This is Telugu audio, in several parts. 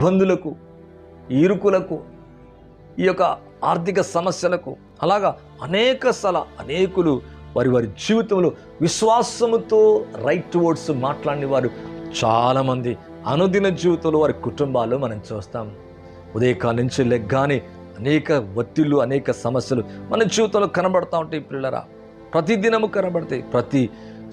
ఇబ్బందులకు, ఇరుకులకు, ఈ యొక్క ఆర్థిక సమస్యలకు, అలాగా అనేకులు వారి జీవితంలో విశ్వాసముతో రైట్ వర్డ్స్ మాట్లాడిన వారు చాలామంది అనుదిన జీవితంలో వారి కుటుంబాల్లో మనం చూస్తాం. ఉదయకాలం నుంచి లెగ్గానే అనేక ఒత్తిళ్ళు, అనేక సమస్యలు మన జీవితంలో కనబడతా ఉంటాయి పిల్లరా. ప్రతిదినము కనబడతాయి. ప్రతి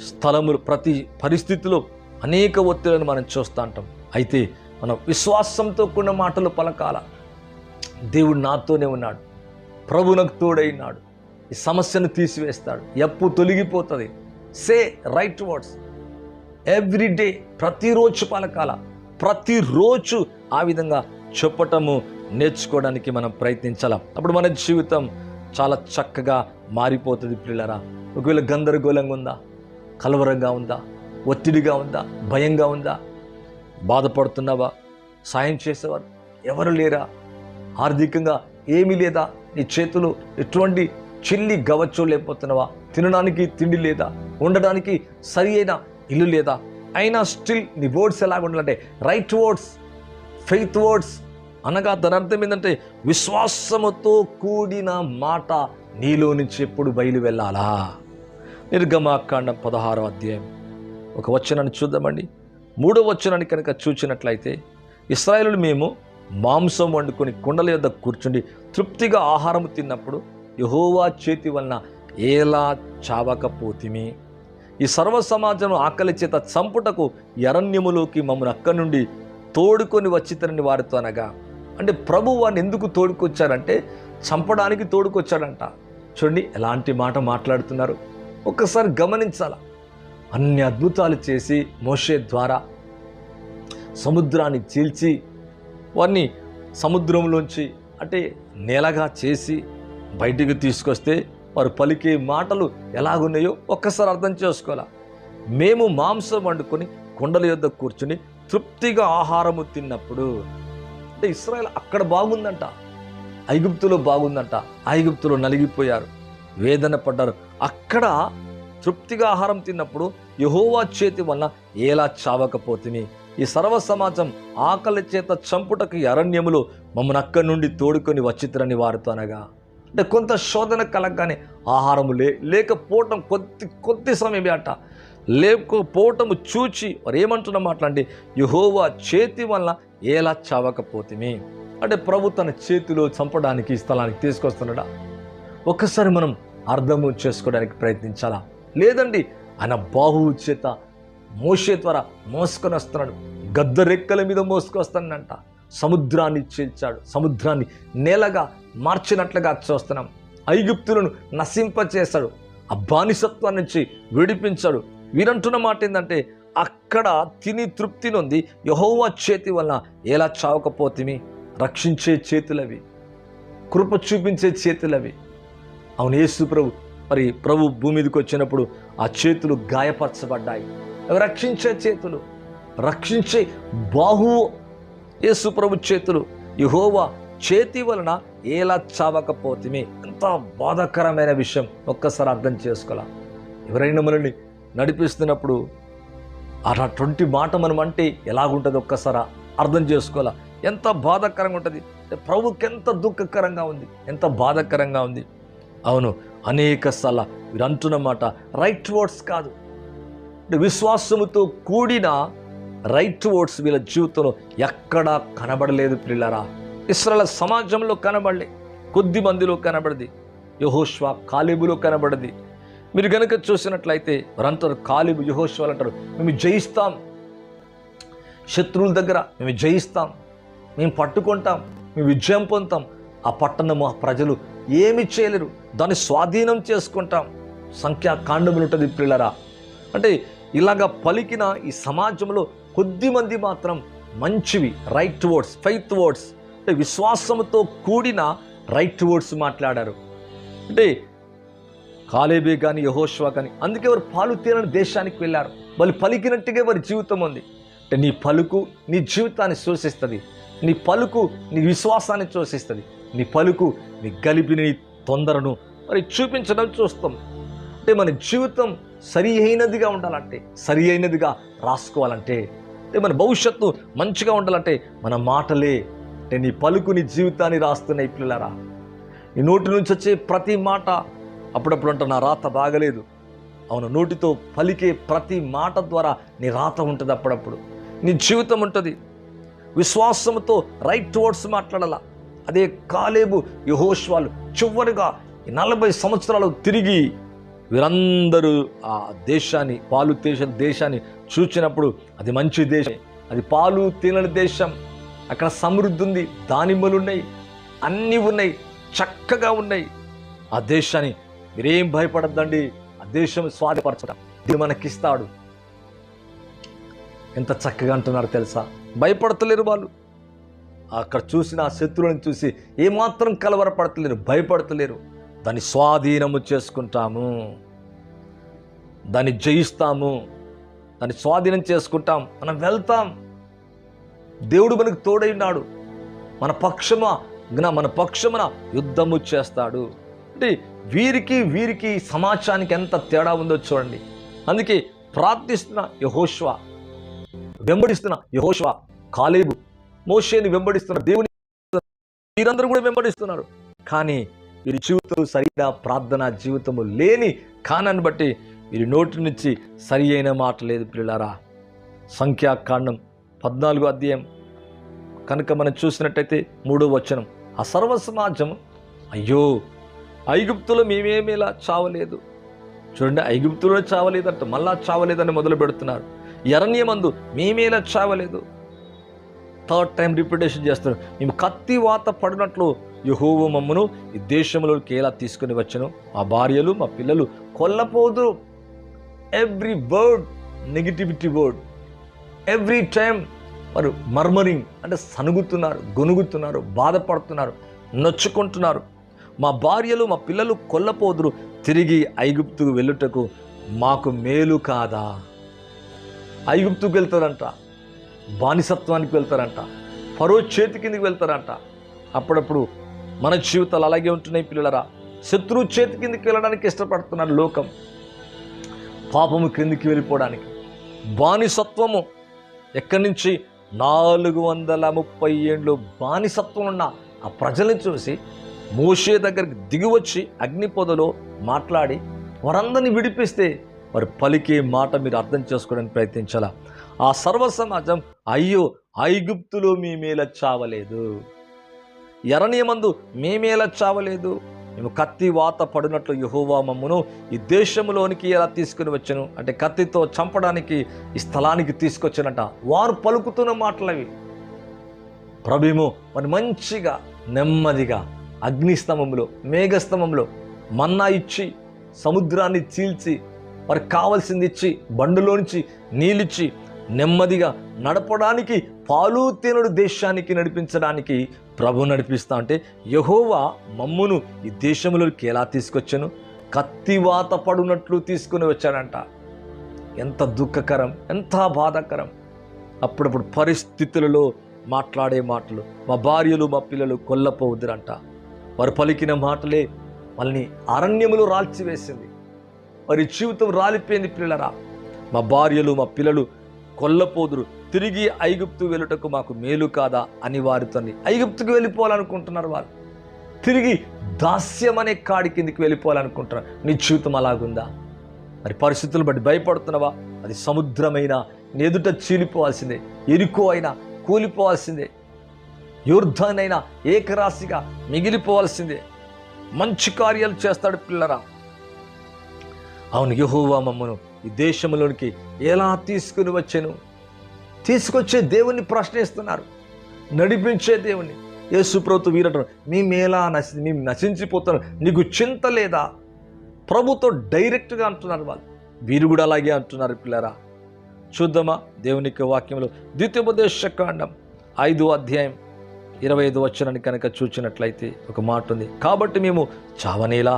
స్థలములు, ప్రతి పరిస్థితిలో అనేక ఒత్తిళ్లను మనం చూస్తూ ఉంటాం. అయితే మనం విశ్వాసంతో కూడిన మాటలు పలకాల. దేవుడు నాతోనే ఉన్నాడు, ప్రభు నాకు తోడైనాడు, ఈ సమస్యను తీసివేస్తాడు, ఎప్పు తొలగిపోతుంది. సే రైట్ వర్డ్స్ ఎవ్రీడే, ప్రతిరోజు పలకాల. ప్రతిరోజు ఆ విధంగా చెప్పటము నేర్చుకోవడానికి మనం ప్రయత్నించాల. అప్పుడు మన జీవితం చాలా చక్కగా మారిపోతుంది పిల్లరా. ఒకవేళ గందరగోళంగా ఉందా, కలవరంగా ఉందా, ఒత్తిడిగా ఉందా, భయంగా ఉందా, బాధపడుతున్నావా, సాయం చేసేవారు ఎవరు లేరా, ఆర్థికంగా ఏమీ లేదా, నీ చేతులు ఎటువంటి చిల్లి గవచ్చో లేకపోతున్నావా, తినడానికి తిండి లేదా, ఉండడానికి సరి అయిన ఇల్లు లేదా, అయినా స్టిల్ నీ వర్డ్స్ ఎలాగ ఉండాలంటే రైట్ వర్డ్స్, ఫెయిత్ వర్డ్స్ అనగా దాని అర్థం ఏంటంటే విశ్వాసముతో కూడిన మాట నీలో నుంచి ఎప్పుడు బయలు వెళ్ళాలా. నిర్గమాకాండం 16వ అధ్యాయం ఒక వచనాన్ని చూద్దామండి. 3వ వచనాన్ని కనుక చూచినట్లయితే, ఇశ్రాయేలులు మేము మాంసం వండుకొని కుండల యొద్ద కూర్చుండి తృప్తిగా ఆహారము తిన్నప్పుడు యెహోవా చేతి వలన ఎలా చావకపోతిమి. ఈ సర్వ సమాజం ఆకలి చేత చంపుటకు అరణ్యములోకి మమ్మల్ని అక్కడి నుండి తోడుకొని వచ్చితనని వారితో అనగా, అంటే ప్రభు వారిని ఎందుకు తోడుకొచ్చారంటే చంపడానికి తోడుకొచ్చాడంట. చూడండి ఎలాంటి మాట మాట్లాడుతున్నారు, ఒక్కసారి గమనించాల. అన్ని అద్భుతాలు చేసి మోషే ద్వారా సముద్రాన్ని చీల్చి వారిని సముద్రంలోంచి అంటే నేలగా చేసి బయటికి తీసుకొస్తే వారు పలికే మాటలు ఎలాగున్నాయో ఒక్కసారి అర్థం చేసుకోవాలా. మేము మాంసం వండుకొని కుండల యొద్ద కూర్చుని తృప్తిగా ఆహారము తిన్నప్పుడు, అంటే ఇశ్రాయేలు అక్కడ బాగుందంట, ఐగుప్తులో బాగుందంట, ఐగుప్తులో నలిగిపోయారు, వేదన పడ్డారు. అక్కడ తృప్తిగా ఆహారం తిన్నప్పుడు యెహోవా చేతి వలన ఎలా చావకపోతిని. ఈ సర్వ సమాజం ఆకలి చేత చంపుటకు అరణ్యములో మమ్మల్ని అక్కడి నుండి తోడుకొని వచ్చితరని వారితో అనగా, అంటే కొంత శోధన కలగగానే ఆహారము లేకపోవటం కొద్ది సమయమే అట, లేకపోవటము చూచి వారు ఏమంటున్న మాట్లాడి యెహోవా చేతి వలన ఎలా చావకపోతిమి. అంటే ప్రభు తన చేతిలో చంపడానికి స్థలానికి తీసుకొస్తున్నాడా? ఒక్కసారి మనం అర్థము చేసుకోవడానికి ప్రయత్నించాలా. లేదండి, ఆయన బాహువు చేత మోషే ద్వారా మోసుకొని వస్తున్నాడు, గద్ద రెక్కల మీద మోసుకొస్తానంట. సముద్రాన్ని చీల్చాడు, సముద్రాన్ని నేలగా మార్చినట్లుగా చూస్తున్నాం. ఐగుప్తులను నశింపచేశాడు, ఆ బానిసత్వం నుంచి విడిపించాడు. వీరంటున్న మాట ఏంటంటే అక్కడ తిని తృప్తి నొంది యెహోవా చేతి వలన ఎలా చావకపోతిమి. రక్షించే చేతులవి, కృప చూపించే చేతులవి. అవును, యేసు ప్రభు భూమి మీదకి వచ్చినప్పుడు ఆ చేతులు గాయపరచబడ్డాయి. రక్షించే చేతులు, రక్షించే బాహువు యేసు ప్రభు చేతులు. యెహోవా చేతి వలన ఎలా చావకపోతిమి. ఎంత బాధాకరమైన విషయం, ఒక్కసారి అర్థం చేసుకోవాలా. ఎవరైనా మనల్ని నడిపిస్తున్నప్పుడు అటువంటి మాట మనం అంటే ఎలాగుంటుంది ఒక్కసారి అర్థం చేసుకోవాలా. ఎంత బాధాకరంగా ఉంటుంది, ప్రభుకి ఎంత దుఃఖకరంగా ఉంది, ఎంత బాధాకరంగా ఉంది. అవును, అనేక సార్లు మీరు అంటున్న మాట రైట్ వర్డ్స్ కాదు, విశ్వాసముతో కూడిన రైట్ వర్డ్స్ వీళ్ళ జీవితంలో ఎక్కడా కనబడలేదు పిల్లరా. ఇశ్రాయేలు సమాజంలో కనబడలే, కొద్ది మందిలో కనబడది, యెహోషువ కాలేబులో కనబడది. మీరు కనుక చూసినట్లయితే వారంటారు, కాలేబు యెహోషువలు అంటారు, మేము జయిస్తాం, శత్రువుల దగ్గర మేము జయిస్తాం, మేము పట్టుకుంటాం, మేము విజయం పొందుతాం, ఆ పట్టణము ఆ ప్రజలు ఏమి చేయలేరు, దాన్ని స్వాధీనం చేసుకుంటాం. సంఖ్యాకాండములు ఉంటుంది పిల్లరా. అంటే ఇలాగ పలికిన ఈ సమాజంలో కొద్ది మంది మాత్రం మంచివి రైట్ వర్డ్స్, ఫెయిత్ వర్డ్స్, అంటే విశ్వాసంతో కూడిన రైట్ వర్డ్స్ మాట్లాడారు. అంటే కాలేబే కానీ యెహోషువ కానీ, అందుకే వారు పాలు తేలని దేశానికి వెళ్ళారు. వాళ్ళు పలికినట్టుగా వారి జీవితం ఉంది. అంటే నీ పలుకు నీ జీవితాన్ని సూచిస్తుంది, నీ పలుకు నీ విశ్వాసాన్ని సూచిస్తుంది, నీ పలుకు నీ గలిపిని నీ తొందరను మరి చూపించడం చూస్తాం. అంటే మన జీవితం సరి అయినదిగా ఉండాలంటే, సరి అయినదిగా రాసుకోవాలంటే అంటే మన భవిష్యత్తు మంచిగా ఉండాలంటే మన మాటలే, అంటే నీ పలుకు నీ జీవితాన్ని రాస్తున్నాయి పిల్లలారా. నీ నోటి నుంచి వచ్చే ప్రతి మాట, అప్పుడప్పుడు అంట నా రాత బాగలేదు. అవును, నోటితో పలికే ప్రతి మాట ద్వారా నీ రాత ఉంటుంది, అప్పుడప్పుడు నీ జీవితం ఉంటుంది. విశ్వాసంతో రైట్ వర్డ్స్ మాట్లాడాల. అదే కాలేబు యెహోషువలు చివరిగా 40 సంవత్సరాలు తిరిగి వీరందరూ ఆ దేశాన్ని, పాలు దేశాన్ని చూచినప్పుడు అది మంచి దేశం, అది పాలు తేనెల దేశం, అక్కడ సమృద్ధి ఉంది, దానిమ్మలు ఉన్నాయి, అన్నీ ఉన్నాయి, చక్కగా ఉన్నాయి. ఆ దేశాన్ని మీరేం భయపడద్దండి, ఆ దేశం స్వాధీనపరచడం ఇది మనకిస్తాడు. ఎంత చక్కగా అంటున్నారు తెలుసా. భయపడతలేరు వాళ్ళు. అక్కడ చూసిన ఆ శత్రువులను చూసి ఏమాత్రం కలవరపడతలేరు, భయపడతలేరు. దాన్ని స్వాధీనము చేసుకుంటాము, దాన్ని జయిస్తాము, దాన్ని స్వాధీనం చేసుకుంటాం, మనం వెళ్తాం. దేవుడు మనకు తోడై ఉన్నాడు, మన పక్షమున యుద్ధము చేస్తాడు. అంటే వీరికి సమాచారానికి ఎంత తేడా ఉందో చూడండి. అందుకే ప్రార్థిస్తున్న యెహోషువ, వెంబడిస్తున్న యెహోషువ, కాలేబు, మోషేని వెంబడిస్తున్న దేవుని వీరందరూ కూడా వెంబడిస్తున్నారు. కానీ వీరి జీవితం సరైన ప్రార్థన జీవితము లేని కారణాన్ని బట్టి వీరి నోటి నుంచి సరి అయిన మాట లేదు పిల్లారా. సంఖ్యాకాండం 14వ అధ్యాయం కనుక మనం చూసినట్టయితే 3వ వచనం, ఆ సర్వ సమాజం అయ్యో ఐగుప్తులో మేమేమి ఇలా చావలేదు. చూడండి, ఐగుప్తులో చావలేదంట, మళ్ళా చావలేదని మొదలు పెడుతున్నారు. అరణ్యమందు మేమేలా చావలేదు. 3rd టైం రిపిటేషన్ చేస్తారు. మేము కత్తి వాత పడినట్లు యెహోవా మమ్మను ఈ దేశంలోకి ఎలా తీసుకుని వచ్చను, మా భార్యలు మా పిల్లలు కొల్లపోదు. Every word negativity word, every time వారు మర్మరింగ్ అంటే సనుగుతున్నారు, గొనుగుతున్నారు, బాధపడుతున్నారు, నొచ్చుకుంటున్నారు. మా భార్యలు మా పిల్లలు కొల్లపోదురు, తిరిగి ఐగుప్తుకు వెళ్ళుటకు మాకు మేలు కాదా. ఐగుప్తుకు వెళ్తారంట, బానిసత్వానికి వెళ్తారంట, ఫరో చేతి కిందికి వెళ్తారంట. అప్పుడప్పుడు మన జీవితాలు అలాగే ఉంటున్నాయి పిల్లలరా. శత్రువు చేతి కిందికి వెళ్ళడానికి ఇష్టపడుతున్నారు లోకం, పాపము క్రిందికి వెళ్ళిపోవడానికి. బానిసత్వము ఎక్కడి నుంచి 430 ఏండ్లు బానిసత్వం ఉన్న ఆ ప్రజలను చూసి మోషే దగ్గరికి దిగివచ్చి అగ్ని పొదలో మాట్లాడి వారందరినీ విడిపిస్తే వారు పలికే మాట మీరు అర్థం చేసుకోవడానికి ప్రయత్నించాలా. ఆ సర్వ సమాజం అయ్యో ఐగుప్తులో మేమేలా చావలేదు, అరణ్యమందు మేమేలా చావలేదు, మేము కత్తి వాత పడినట్లు యెహోవా మమ్మును ఈ దేశంలోనికి ఎలా తీసుకుని వచ్చాను. అంటే కత్తితో చంపడానికి ఈ స్థలానికి తీసుకొచ్చానంట. వారు పలుకుతున్న మాటలవి. ప్రభువు మరి మంచిగా నెమ్మదిగా అగ్నిస్తంభంలో, మేఘస్తంభంలో మన్నా ఇచ్చి, సముద్రాన్ని చీల్చి, వారికి కావాల్సింది ఇచ్చి, బండులోంచి నీళ్ళిచ్చి నెమ్మదిగా నడపడానికి, పాలు తేనెల దేశానికి నడిపించడానికి ప్రభు నడిపిస్తా. అంటే యెహోవా మమ్మును ఈ దేశంలోకి ఎలా తీసుకొచ్చాను, కత్తివాత పడునట్లు తీసుకుని వచ్చాడంట. ఎంత దుఃఖకరం, ఎంత బాధాకరం. అప్పుడప్పుడు పరిస్థితులలో మాట్లాడే మాటలు, మా భార్యలు మా పిల్లలు కొల్లపోవద్దురంట. వారు పలికిన మాటలే వాళ్ళని అరణ్యములో రాల్చివేసింది. వారి జీవితం రాలిపోయింది పిల్లరా. మా భార్యలు మా పిల్లలు కొల్లపోదురు, తిరిగి ఐగుప్తు వెళ్ళుటకు మాకు మేలు కాదా అని వారితో ఐగుప్తుకు వెళ్ళిపోవాలనుకుంటున్నారు. వాళ్ళు తిరిగి దాస్యం అనే కాడి కిందికి వెళ్ళిపోవాలనుకుంటున్నారు. నీ జీవితం అలాగుందా? మరి పరిస్థితులు బట్టి భయపడుతున్నావా? అది సముద్రమైన నీ ఎదుట చీలిపోవాల్సిందే, ఎరుకో అయినా కూలిపోవాల్సిందే, యోర్దానైనా ఏకరాశిగా మిగిలిపోవాల్సిందే. మంచి కార్యాలు చేస్తాడు పిల్లరా. అవును, యెహోవా మమ్మను ఈ దేశంలోనికి ఎలా తీసుకుని వచ్చాను. తీసుకొచ్చే దేవుణ్ణి ప్రశ్నిస్తున్నారు, నడిపించే దేవుణ్ణి. యేసు ప్రభువు వీరంటారు, మేము నశించిపోతారు, నీకు చింత లేదా? ప్రభుతో డైరెక్ట్గా అంటున్నారు వాళ్ళు. వీరు కూడా అలాగే అంటున్నారు పిల్లరా. చూద్దామా దేవునికి వాక్యంలో ద్వితీయోపదేశకాండం 5వ అధ్యాయం 25వ వచనాన్ని కనుక చూచినట్లయితే ఒక మాట ఉంది. కాబట్టి మేము చావనేలా,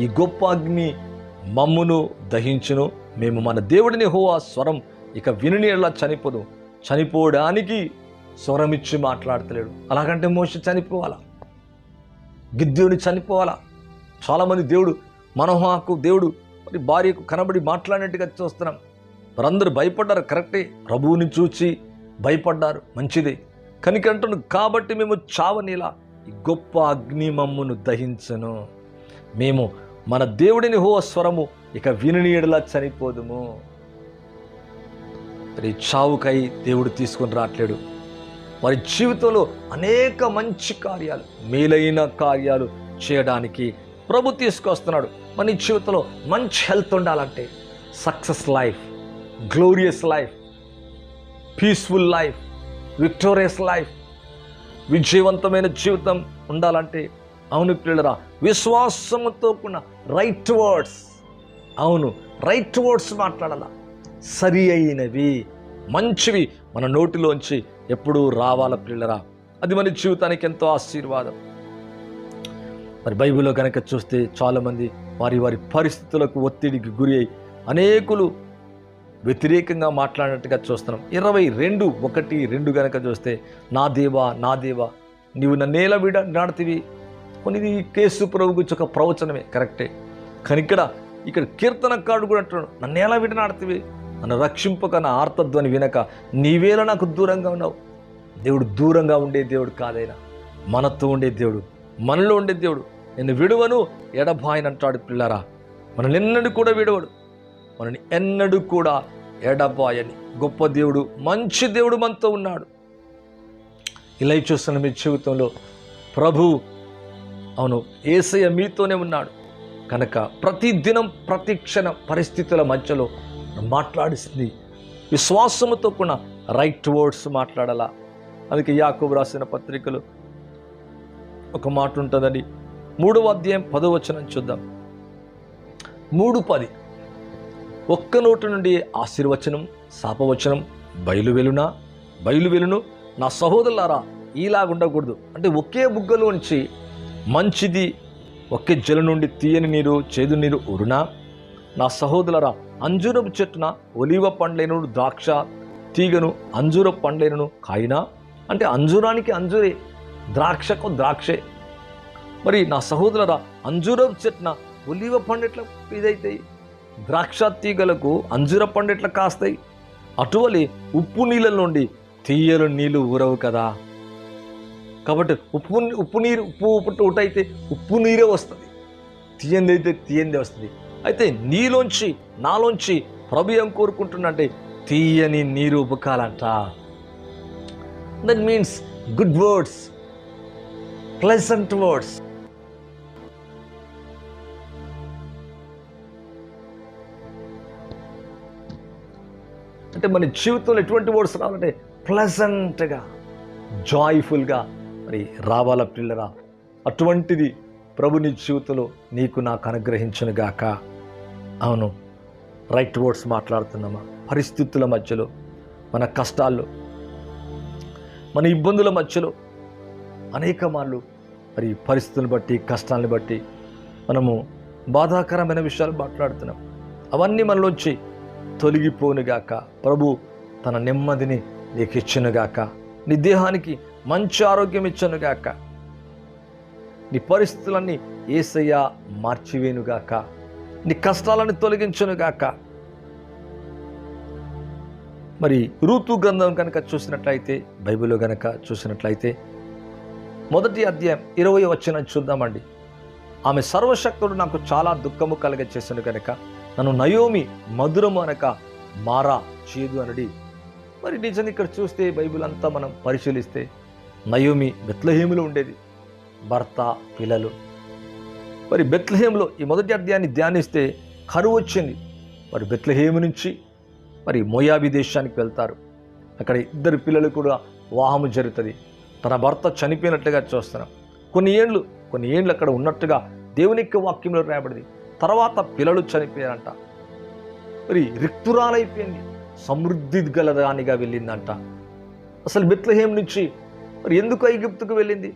ఈ గొప్ప అగ్ని మమ్మును దహించును, మేము మన దేవుడిని యెహోవా స్వరం ఇక వినునేలా చనిపోదు. చనిపోవడానికి స్వరం ఇచ్చి మాట్లాడతలేడు. అలాగంటే మోషే చనిపోవాలా, గిద్యోని చనిపోవాలా? చాలామంది దేవుడు మనోహాకు దేవుడు మరి భార్యకు కనబడి మాట్లాడినట్టుగా చూస్తున్నాం. వారందరూ భయపడ్డారు, కరెక్టే, ప్రభువుని చూచి భయపడ్డారు, మంచిదే. కనికంటును కాబట్టి మేము చావనిలా ఈ గొప్ప అగ్ని మమ్మును దహించను, మేము మన దేవుడిని హో స్వరము ఇక వినని ఎడలా చనిపోదుము. మరి చావుకై దేవుడు తీసుకొని రావట్లేడు. వారి జీవితంలో అనేక మంచి కార్యాలు, మేలైన కార్యాలు చేయడానికి ప్రభు తీసుకొస్తున్నాడు. మన జీవితంలో మంచి హెల్త్ ఉండాలంటే, success life, glorious life, peaceful life, victorious life, విజయవంతమైన జీవితం ఉండాలంటే, అవును పిల్లరా, విశ్వాసంతో కూడిన రైట్ వర్డ్స్, అవును రైట్ వర్డ్స్ మాట్లాడాల, సరి అయినవి మంచివి మన నోటిలోంచి ఎప్పుడూ రావాల పిల్లరా. అది మన జీవితానికి ఎంతో ఆశీర్వాదం. మరి బైబిల్లో కనుక చూస్తే చాలామంది వారి వారి పరిస్థితులకు ఒత్తిడికి గురి అయి అనేకులు వ్యతిరేకంగా మాట్లాడినట్టుగా చూస్తున్నాం. 22:1-2 కనుక చూస్తే, నా దేవా నా దేవా నీవు నన్నేలా నాడుతీవి. కొన్ని కేసు ప్రభు గురించి ఒక ప్రవచనమే, కరెక్టే. కానీ ఇక్కడ కీర్తనకారుడు కూడా అంటున్నాడు, నన్నేలా నాడుతీవి, నన్ను రక్షింపక నా ఆర్తధ్వని వినక నీవేలా నాకు దూరంగా ఉన్నావు. దేవుడు దూరంగా ఉండే దేవుడు కాదైనా మనతో ఉండే దేవుడు, మనలో ఉండే దేవుడు. నేను విడువను ఎడబాయని అంటాడు పిల్లరా. మనల్ని ఎన్నడూ కూడా విడవడు, మనని ఎన్నడూ కూడా ఎడబాయని గొప్ప దేవుడు, మంచి దేవుడు మనతో ఉన్నాడు. ఇలా చూస్తున్న మీ జీవితంలో ప్రభు, అవును యేసయ్య మీతోనే ఉన్నాడు కనుక ప్రతి దినం ప్రతి క్షణ పరిస్థితుల మధ్యలో మాట్లాడిస్తుంది విశ్వాసముతో కూడిన రైట్ వర్డ్స్ మాట్లాడాలా. అందుకే యాకోబు రాసిన పత్రికలు ఒక మాట ఉంటుందని 3వ అధ్యాయం 10వ వచనం చూద్దాం. 3:10 ఒక్క నోటి నుండి ఆశీర్వచనం శాపవచనం బయలువెలును. నా సహోదరులారా ఇలాగుండకూడదు. అంటే ఒకే బుగ్గలోంచి మంచిది, ఒకే జల నుండి తీయని నీరు చేదు నీరు ఉరునా. నా సహోదరులారా అంజూరపు చెట్టున ఒలివ పండ్లైనను ద్రాక్ష తీగను అంజూరపు పండ్లైనను కాయినా. అంటే అంజూరానికి అంజూరే, ద్రాక్షకు ద్రాక్షే. మరి నా సహోదరులారా అంజూరపు చెట్టున ఒలివ పండు ఎట్లా ఇదైతాయి, ద్రాక్ష తీగలకు అంజూర పండు ఎట్లా కాస్తాయి. అటువలి ఉప్పు నీళ్ళ నుండి తీయలు నీళ్ళు ఊరవు కదా. కాబట్టి ఉప్పు ఒకటైతే ఉప్పు నీరే వస్తుంది, తీయంది అయితే తీయందే వస్తుంది. అయితే నీలోంచి నాలోంచి ప్రభు ఏం కోరుకుంటున్నంటే తీయని నీరు ఉబకాలంట. That means good words, pleasant words. అంటే మన జీవితంలో ఎటువంటి వర్డ్స్ రావాలంటే ప్లెజెంట్గా, జాయ్ఫుల్గా మరి రావాల పిల్లరా. అటువంటిది ప్రభు నీ జీవితంలో నీకు నాకు అనుగ్రహించును గాక. అవును, రైట్ వర్డ్స్ మాట్లాడుతున్నామా? పరిస్థితుల మధ్యలో, మన కష్టాల్లో, మన ఇబ్బందుల మధ్యలో అనేక మార్లు మరి పరిస్థితులను బట్టి, కష్టాలను బట్టి మనము బాధాకరమైన విషయాలు మాట్లాడుతున్నాం. అవన్నీ మనలోంచి తొలగిపోనుగాక. ప్రభు తన నెమ్మదిని నీకు ఇచ్చునుగాక. నీ దేహానికి మంచి ఆరోగ్యం ఇచ్చునుగాక. నీ పరిస్థితులన్నీ యేసయ్య మార్చివేనుగాక. నీ కష్టాలను తొలగించునుగాక. మరి రూతు గ్రంథం కనుక చూసినట్లయితే, బైబిల్లో కనుక చూసినట్లయితే 1వ అధ్యాయం 20వ వచనం చూద్దామండి. ఆమె సర్వశక్తుడు నాకు చాలా దుఃఖము కలగచేసాను కనుక నన్ను నయోమి మధురము అనక మారా చేదు అనడి. మరి నిజంగా ఇక్కడ చూస్తే బైబిల్ అంతా మనం పరిశీలిస్తే నయోమి బెత్లెహేములో ఉండేది, భర్త, పిల్లలు. మరి బెత్లెహేములో ఈ 1వ అధ్యాయాన్ని ధ్యానిస్తే కరువు వచ్చింది. మరి బెత్లెహేము నుంచి మరి మోయాబీ దేశానికి వెళ్తారు. అక్కడ 2 పిల్లలు కూడా వివాహము జరుగుతుంది. తన భర్త చనిపోయినట్లుగా చూస్తున్నాం. కొన్ని ఏళ్ళు అక్కడ ఉన్నట్టుగా దేవుని యొక్క వాక్యంలో రాయబడింది. తర్వాత పిల్లలు చనిపోయారంట. మరి రిక్తురాలైపోయింది, సమృద్ధి గలదానిగా వెళ్ళిందంట. అసలు బెత్లెహేము నుంచి మరి ఎందుకు ఐగుప్తుకు వెళ్ళింది?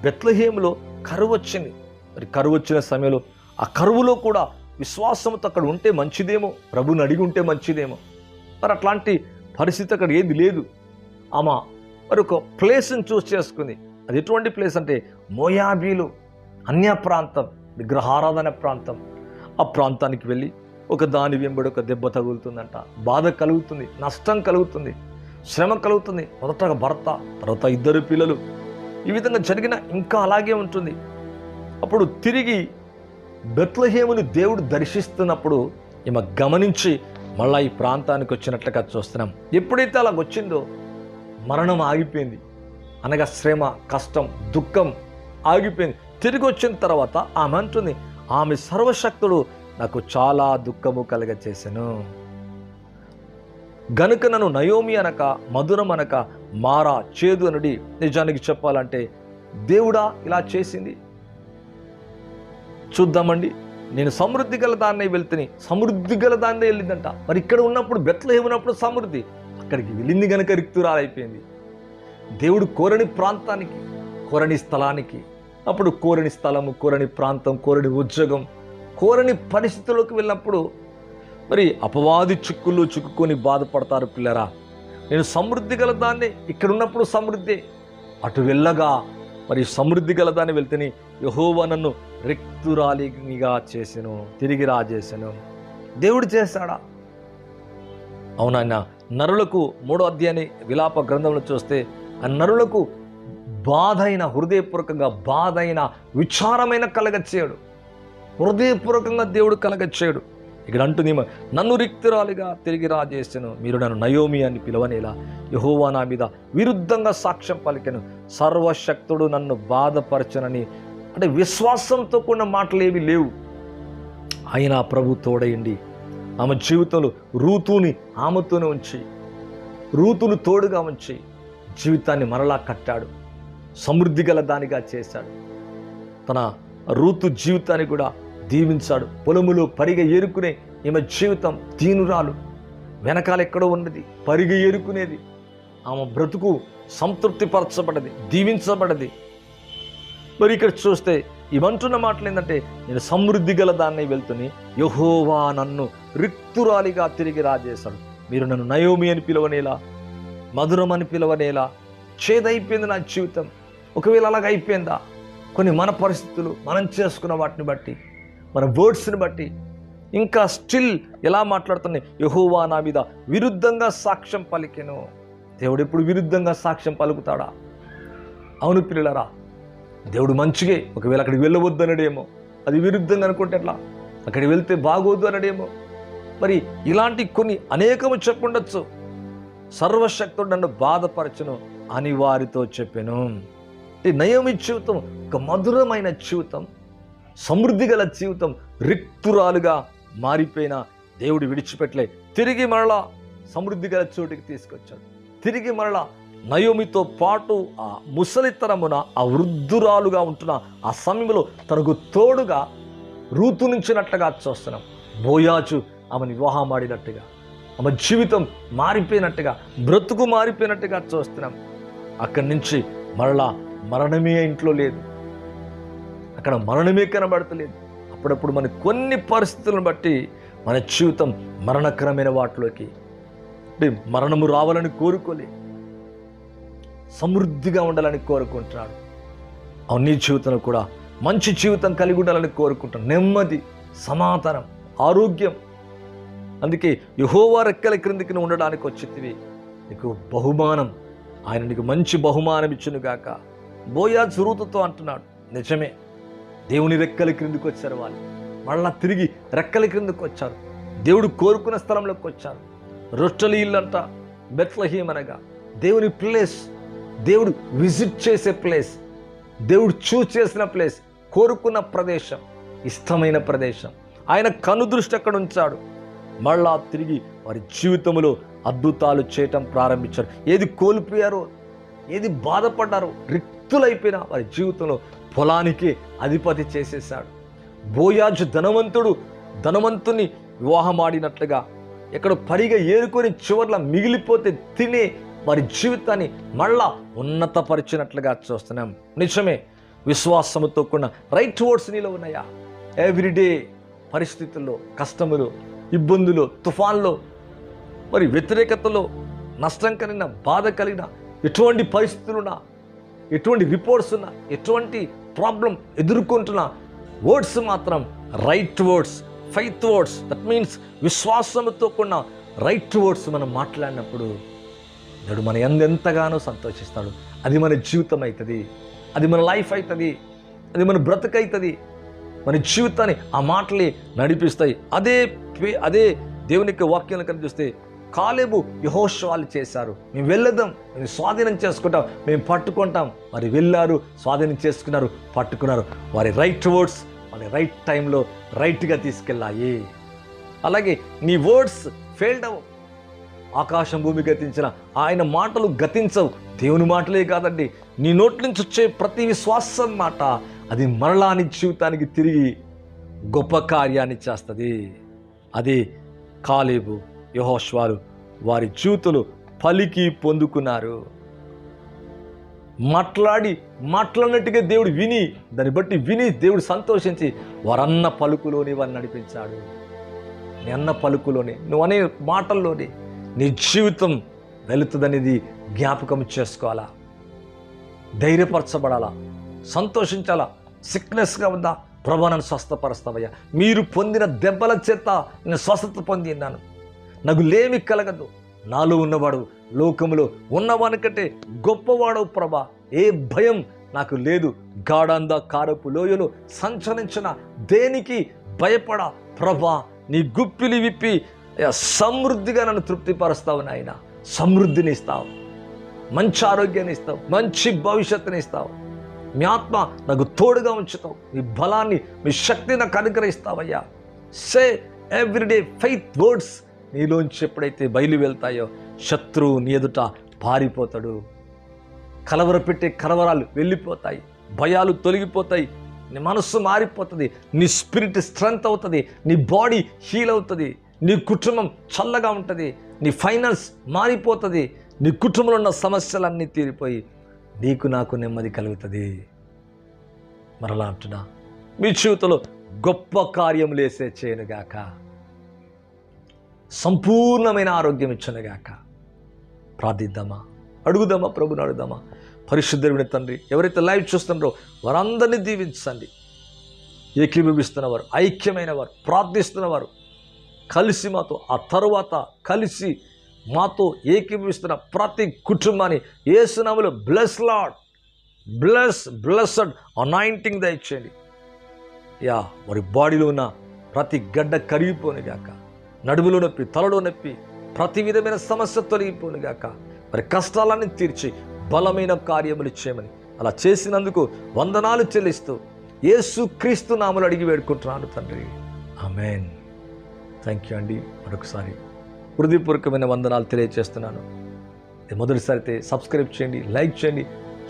బెత్లెహేములో కరువు వచ్చింది. మరి కరువు వచ్చిన సమయంలో ఆ కరువులో కూడా విశ్వాసంతో అక్కడ ఉంటే మంచిదేమో, ప్రభుని అడిగి ఉంటే మంచిదేమో. మరి అట్లాంటి పరిస్థితి అక్కడ ఏది లేదు. ఆమె మరి ఒక ప్లేస్ని చూస్ చేసుకుంది. అది ఎటువంటి ప్లేస్ అంటే మోయాబీలు, అన్య ప్రాంతం, విగ్రహారాధన ప్రాంతం. ఆ ప్రాంతానికి వెళ్ళి ఒక దాని వెంబడి ఒక దెబ్బ తగులుతుందంట, బాధ కలుగుతుంది, నష్టం కలుగుతుంది, శ్రమ కలుగుతుంది. మొదటగా భర్త, తర్వాత 2 పిల్లలు. ఈ విధంగా జరిగిన ఇంకా అలాగే ఉంటుంది. అప్పుడు తిరిగి బెత్లెహేమును దేవుడు దర్శిస్తున్నప్పుడు ఈమె గమనించి మళ్ళా ఈ ప్రాంతానికి వచ్చినట్లుగా చూస్తున్నాం. ఎప్పుడైతే అలా వచ్చిందో మరణం ఆగిపోయింది, అనగా శ్రమ, కష్టం, దుఃఖం ఆగిపోయింది. తిరిగి వచ్చిన తర్వాత ఆమె అంటుంది, ఆమె సర్వశక్తుడు నాకు చాలా దుఃఖము కలగచేసెను గనుక నన్ను నయోమి అనక మధురం అనక మారా చేదు అనుడి. నిజానికి చెప్పాలంటే దేవుడా ఇలా చేసింది? చూద్దామండి. నేను సమృద్ధి గల దాన్నే వెళ్తుని, సమృద్ధి గల దాన్నే వెళ్ళిందంట. మరి ఇక్కడ ఉన్నప్పుడు బెత్లెహేము ఉన్నప్పుడు సమృద్ధి, అక్కడికి వెళ్ళింది గనక రిక్తురాలైపోయింది. దేవుడు కోరని ప్రాంతానికి, కోరని స్థలానికి, అప్పుడు కోరని స్థలము, కోరని ప్రాంతం, కోరని ఉద్యోగం, కోరని పరిస్థితుల్లోకి వెళ్ళినప్పుడు మరి అపవాది చిక్కుల్లో చిక్కుకొని బాధపడతారు. పిల్లరా, నేను సమృద్ధి గల దాన్ని, ఇక్కడ ఉన్నప్పుడు సమృద్ధి, అటు వెళ్ళగా మరి సమృద్ధి గల దాన్ని వెళ్తేని యెహోవా నన్ను రిక్తురాలిగా చేసెను, తిరిగి రాజేసెను. దేవుడు చేశాడా? అవునాయన. నరులకు 3వ అధ్యాయాన్ని విలాప గ్రంథంలో చూస్తే ఆ నరులకు బాధైన, హృదయపూర్వకంగా బాధైన, విచారమైన కలగచ్చేయడు. హృదయపూర్వకంగా దేవుడు కలగచ్చేయడు. ఇక్కడ అంటుంది, నన్ను రిక్తురాలిగా తిరిగి రాజేసెను, మీరు నన్ను నయోమి అని పిలవనేలా యెహోవా నా మీద విరుద్ధంగా సాక్ష్యం పలికెను, సర్వశక్తుడు నన్ను బాధపరచనని. అంటే విశ్వాసంతో కూడిన మాటలు ఏవి లేవు. ఆయన ప్రభు తోడయండి. ఆమె జీవితంలో రూతుని ఆమెతోనే ఉంచి, రూతును తోడుగా ఉంచి జీవితాన్ని మరలా కట్టాడు, సమృద్ధి గల దానిగా చేశాడు. తన రూతు జీవితాన్ని కూడా దీవించాడు. పొలములో పరిగె ఏరుకునే ఈమె జీవితం దీనురాలు, వెనకాల ఎక్కడో ఉన్నది, పరిగె ఏరుకునేది. ఆమె బ్రతుకు సంతృప్తిపరచబడ్డది, దీవించబడ్డది. మరి ఇక్కడ చూస్తే ఇవంటున్న మాటలు ఏంటంటే, నేను సమృద్ధి గల దాన్ని వెళ్తుని యెహోవా నన్ను రిక్తురాలిగా తిరిగి రాజేశాడు, మీరు నన్ను నయోమి అని పిలవనేలా, మధురం అని పిలవనేలా. చేదైపోయింది నా జీవితం. ఒకవేళ అలాగ అయిపోయిందా? కొన్ని మన పరిస్థితులు, మనం చేసుకున్న వాటిని బట్టి, మన వర్డ్స్ని బట్టి ఇంకా స్టిల్ ఎలా మాట్లాడుతున్నాయి? యెహోవా నా మీద విరుద్ధంగా సాక్ష్యం పలికెను. దేవుడు ఎప్పుడు విరుద్ధంగా సాక్ష్యం పలుకుతాడా? అవును పిల్లలరా, దేవుడు మంచిగే. ఒకవేళ అక్కడికి వెళ్ళవద్దు అనడేమో, అది విరుద్ధంగా అనుకుంటే ఎట్లా? అక్కడికి వెళ్తే బాగోద్దు అనడేమో. మరి ఇలాంటి కొన్ని అనేకము చెప్పుండొచ్చు. సర్వశక్తుడు నన్ను బాధపరచును అని వారితో చెప్పాను. నయోమి జీవితం ఒక మధురమైన జీవితం, సమృద్ధి గల జీవితం. రిక్తురాలుగా మారిపోయిన దేవుడు విడిచిపెట్టలే, తిరిగి మరలా సమృద్ధి గల చోటికి తీసుకొచ్చాడు. తిరిగి మరలా నయోమితో పాటు ఆ ముసలితనమున ఆ వృద్ధురాలుగా ఉంటున్న ఆ సమయంలో తనకు తోడుగా రూతు నుంచినట్లుగా చూస్తున్నాం. బోయాజు ఆమెను వివాహం ఆడినట్టుగా, ఆమె జీవితం మారిపోయినట్టుగా, బ్రతుకు మారిపోయినట్టుగా చూస్తున్నాం. అక్కడి నుంచి మరలా మరణమే ఇంట్లో లేదు, అక్కడ మరణమే కనబడతలేదు. అప్పుడప్పుడు మన కొన్ని పరిస్థితులను బట్టి మన జీవితం మరణకరమైన వాటిలోకి, మరణము రావాలని కోరుకోలే, సమృద్ధిగా ఉండాలని కోరుకుంటున్నాడు. నీ జీవితంలో కూడా మంచి జీవితం కలిగి ఉండాలని కోరుకుంటాను. నెమ్మది, సమాధానం, ఆరోగ్యం. అందుకే యెహోవా రెక్కల క్రిందికి ఉండడానికి వచ్చితివి, నీకు బహుమానం, ఆయన నీకు మంచి బహుమానం ఇచ్చునుగాక. బోయాజు రూతుతో అంటున్నాడు. నిజమే, దేవుని రెక్కల క్రిందికి వచ్చారు వాళ్ళు, మళ్ళా తిరిగి రెక్కల క్రిందికి వచ్చారు, దేవుడు కోరుకున్న స్థలంలోకి వచ్చారు. రొట్టెల ఇల్లంట బెత్లెహేము అనగా దేవుని ప్లేస్, దేవుడు విజిట్ చేసే ప్లేస్, దేవుడు చూస్ చేసిన ప్లేస్, కోరుకున్న ప్రదేశం, ఇష్టమైన ప్రదేశం. ఆయన కనుదృష్టి అక్కడ ఉంచాడు. మళ్ళా తిరిగి వారి జీవితంలో అద్భుతాలు చేయటం ప్రారంభించారు. ఏది కోల్పోయారో, ఏది బాధపడ్డారో, రిక్తులైపోయిన వారి జీవితంలో పొలానికి అధిపతి చేసేశాడు. బోయాజు ధనవంతుని వివాహమాడినట్లుగా ఎక్కడ పరిగా ఏరుకొని చివర్లా మిగిలిపోతే తినే వారి జీవితాన్ని మళ్ళా ఉన్నతపరిచినట్లుగా చూస్తున్నాం. నిజమే, విశ్వాసముతో కూడిన రైట్ వర్డ్స్ నీలో ఉన్నాయా? ఎవ్రీడే పరిస్థితుల్లో, కష్టములు, ఇబ్బందులు, తుఫాన్లో, మరి వ్యతిరేకతలో, నష్టం కలిగిన, బాధ కలిగిన, ఎటువంటి పరిస్థితులున్నా, ఎటువంటి రిపోర్ట్స్ ఉన్నా, ఎటువంటి ప్రాబ్లం ఎదుర్కొంటున్నా, వర్డ్స్ మాత్రం right words, faith words, that means విశ్వాసంతో కూడిన రైట్ వర్డ్స్ మనం మాట్లాడినప్పుడు దేవుడు మన ఎంతగానో సంతోషిస్తాడు. అది మన జీవితం అవుతుంది, అది మన లైఫ్ అవుతుంది, అది మన బ్రతుకవుతుంది, మన జీవితాన్ని ఆ మాటలే నడిపిస్తాయి. అదే దేవుని యొక్క వాక్యాలను కనుక చూస్తే కాలేబు యెహోషువాలు చేశారు. మేము వెళ్ళదాం, మేము స్వాధీనం చేసుకుంటాం, మేము పట్టుకుంటాం. మరి వెళ్ళారు, స్వాధీనం చేసుకున్నారు, పట్టుకున్నారు. వారి రైట్ వర్డ్స్ వారి రైట్ టైంలో రైట్గా తీసుకెళ్ళాయి. అలాగే నీ వర్డ్స్ ఫెయిల్డ్ అవ్వవు. ఆకాశం భూమి గతించిన ఆయన మాటలు గతించవు. దేవుని మాటలే కాదండి, నీ నోటి నుంచి వచ్చే ప్రతి విశ్వాసం మాట అది మరలా నీ జీవితానికి తిరిగి గొప్ప కార్యాన్ని చేస్తుంది. అది కాలేబు యెహోషువాలు వారి జీవితంలో పలికి పొందుకున్నారు. మాట్లాడినట్టుగా దేవుడు విని, దాన్ని బట్టి విని దేవుడు సంతోషించి వారన్న పలుకులోని వారిని నడిపించాడు. నీ అన్న పలుకులోని, నువ్వు అనే మాటల్లోని నీ జీవితం వెళుతుందనేది జ్ఞాపకం చేసుకోవాలా, ధైర్యపరచబడాలా, సంతోషించాలా. సిక్నెస్గా ఉందా, ప్రభా నన్ను స్వస్థపరుస్తావయ్యా, మీరు పొందిన దెబ్బల చేత నేను స్వస్థత పొందిన్నాను, నాకు లేమి కలగదు, నాలో ఉన్నవాడు లోకములో ఉన్నవానికంటే గొప్పవాడవు ప్రభా, ఏ భయం నాకు లేదు, గాఢంద కారపు లోయలో సంచరించిన దేనికి భయపడ ప్రభా, నీ గుప్పిలి విప్పి సమృద్ధిగా నన్ను తృప్తిపరుస్తావు నాయన. సమృద్ధిని ఇస్తావు, మంచి ఆరోగ్యాన్ని ఇస్తావు, మంచి భవిష్యత్తుని ఇస్తావు, మీ ఆత్మ నాకు తోడుగా ఉంచుతావు, మీ బలాన్ని మీ శక్తిని నాకు అనుగ్రహిస్తావయ్యా. సే ఎవ్రీడే ఫెయిత్ వర్డ్స్ నీలోంచి ఎప్పుడైతే బయలు వెళ్తాయో శత్రువు నీ ఎదుట పారిపోతాడు. కలవరపెట్టే కలవరాలు వెళ్ళిపోతాయి, భయాలు తొలగిపోతాయి, నీ మనస్సు మారిపోతుంది, నీ స్పిరిట్ స్ట్రెంగ్త్ అవుతుంది, నీ బాడీ హీల్ అవుతుంది, నీ కుటుంబం చల్లగా ఉంటుంది, నీ ఫైనాన్స్ మారిపోతుంది, నీ కుటుంబంలో ఉన్న సమస్యలన్నీ తీరిపోయి నీకు నాకు నెమ్మది కలుగుతుంది. మరలా అంటున్నా, మీ జీవితంలో గొప్ప కార్యములు వేసే చేయనుగాక, సంపూర్ణమైన ఆరోగ్యం ఇచ్చనుగాక. ప్రార్థిద్దామా, అడుగుదామా, ప్రభుని అడుగుదామా. పరిశుద్ధుడైన తండ్రి, ఎవరైతే లైవ్ చూస్తున్నారో వారందరినీ దీవించండి. ఏకీభవిస్తున్నవారు, ఐక్యమైన వారు, ప్రార్థిస్తున్నవారు కలిసి మాతో, ఆ తరువాత కలిసి మాతో ఏకీభవిస్తున్న ప్రతి కుటుంబాన్ని యేసు నామములో బ్లెస్ లార్డ్, బ్లెస్డ్ అనాయింటింగ్ దయచేయండి. వారి బాడీలో ఉన్న ప్రతి గడ్డ కరిగిపోనుగాక, నడుములో నొప్పి, తలలో నొప్పి, ప్రతి విధమైన సమస్య తొలగిపోనుగాక, మరి కష్టాలన్నీ తీర్చి బలమైన కార్యములు చేయమని, అలా చేసినందుకు వందనాలు చెల్లిస్తూ యేసు క్రీస్తు నామములో అడిగి వేడుకుంటున్నాను తండ్రి, ఆమేన్. థ్యాంక్ యూ అండి. మరొకసారి హృదయపూర్వకమైన వందనాలు తెలియజేస్తున్నాను. మొదటిసారి అయితే సబ్స్క్రైబ్ చేయండి, లైక్ చేయండి,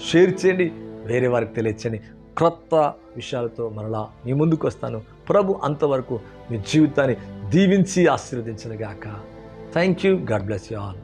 షేర్ చేయండి, వేరే వారికి తెలియచేయండి. క్రొత్త విషయాలతో మరలా మీ ముందుకు వస్తాను. ప్రభు అంతవరకు మీ జీవితాన్ని దీవించి ఆశీర్వదించనుగాక. Thank you. God bless you all.